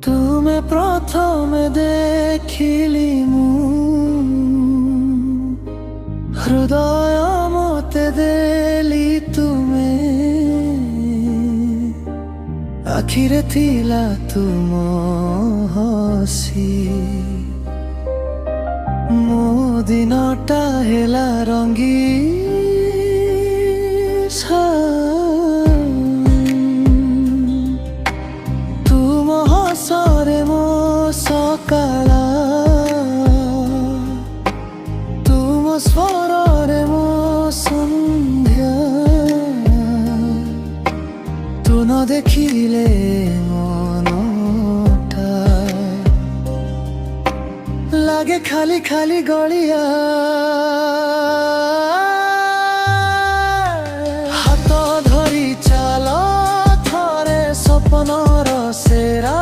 तुमे प्रथमे देखिली मु हृदय मते देली तुमे आखिरे थिला तुम हसी मो दिनटा हेला रंगी तुम हसरे मो सकाला तुम स्वरे मो संध्या तू न देखिले मनटा लागे खाली खाली गलिया हाथ धरी चाल थरे सपनर सेरा